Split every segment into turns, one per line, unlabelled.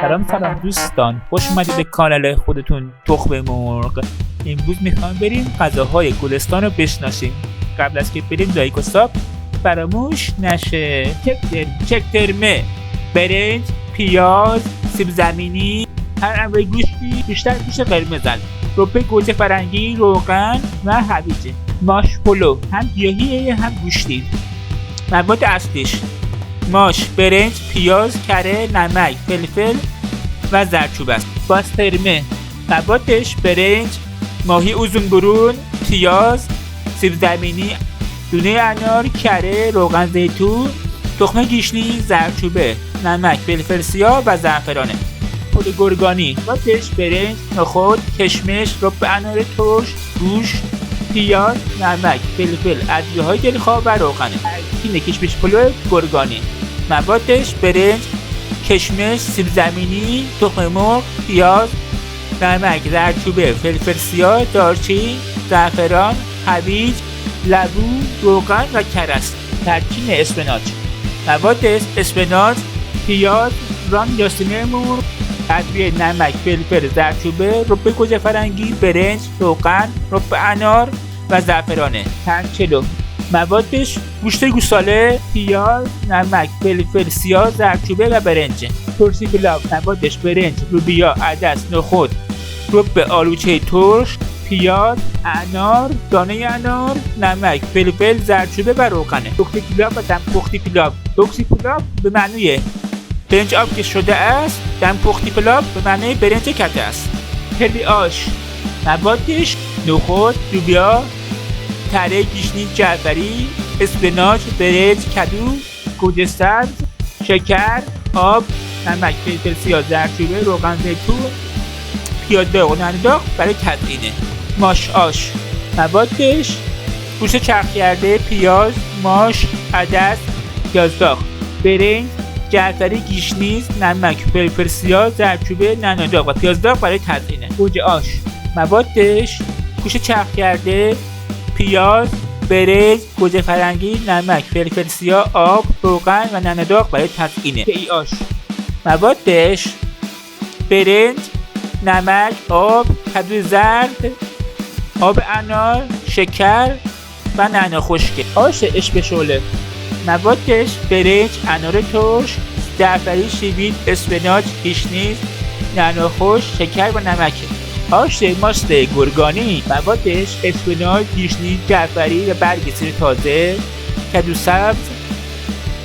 سلام دوستان، خوش اومدید به کانال خودتون تخم مرغ. امروز میخوام بریم غذاهای گلستان رو بشناسیم. قبل از که بریم لایک و ساب فراموش نشه. چک ترمه، برنج، پیاز، سیب زمینی، هر انواع گوشتی بیشتر گوشت قرمز، ربه گوجه فرنگی، روغن و هویج. ماش پلو هم گیاهیه هم گوشتی. مواد اصلیش ماش، برنج، پیاز، کره، نمک، فلفل و زردچوبه است. پاسترمه موادش برنج، ماهی اوزون برون، پیاز، سیب زمینی، دونه انار، کره، روغن زیتون، تخم گیشنیز، زردچوبه، نمک، فلفل سیاه و زعفرانه. پلو گرگانی موادش برنج، نخود، کشمش، رب انار ترش، گوشت، پیاز، نمک، فلفل، ادویه‌های دلخواه و روغنه. ترکیب کشمش پلو گرگانی موادش برنج، کشمش، سیب زمینی، تخم مرغ، پیاز، نمک، زردچوبه، فلفل سیاه، دارچین، زعفران، هویج، لبو، روغن و کره است. ترکیب اسفناج موادش اسفناج، پیاز، ران یا سینه مرغ، ادویه، نمک، فلفل، زردچوبه، رب گوجه فرنگی، برنج، روغن، رب انار و زعفرانه. تنچلو موادش گوشت گوساله، پیاز، نمک، فلفل سیاه، زردچوبه و برنج. ترشی پلاو موادش برنج، لوبیا، عدس، نخود، رب آلوچه ترش، پیاز، انار، دانه انار، نمک، فلفل، زردچوبه و روغنه. دوکسی پلاو و دم پختی پلاو. دوکسی پلاو به معنی برنج آب که شده است، دم پختی پلاو به معنی برنج کته است. پلی آش موادش نخود، لوبیا، تره گیشنیز جعفری، اسفناج، برنج، کدو، گوجه سبز، شکر، آب، نمک، فلفل سیاه، زردچوبه، روغن زیتون، پیاز داغ و نعنا داغ برای تزیینه. ماش آش موادش گوشت چرخ کرده، پیاز، ماش، عدس، پیاز داغ، برنج، جعفری گیشنیز، نمک، فلفل سیاه، زردچوبه، نعنا داغ و پیاز داغ برای تزیینه. گوجه آش موادش گوشت چرخ کرده، پیاز، برنج، گوجه فرنگی، نمک، فلفل سیاه، آب، روغن و نعنا داغ برای تزیینه. پی آش موادش برنج، نمک، آب، کدو زرد، آب انار، شکر و نعنا خشکه. آش عشق شعله موادش برنج، انار ترش، جعفری، شیبید، اسفناج، گیشنیز، نعنا خشک، شکر و نمکه. آش ماست گرگانی موادش اسفناج، گیشنیز، جعفری و برگ سیر تازه، کدو سبز،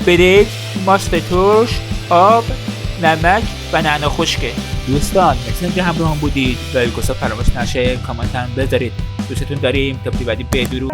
برنج، ماست ترش، آب، نمک و نعنا خشکه. دوستان مرسی که همراه هم بودید. لایک و ساب فراموش نشه. کامنت هم بذارید. دوستتون داریم. تا بعدی بدرود.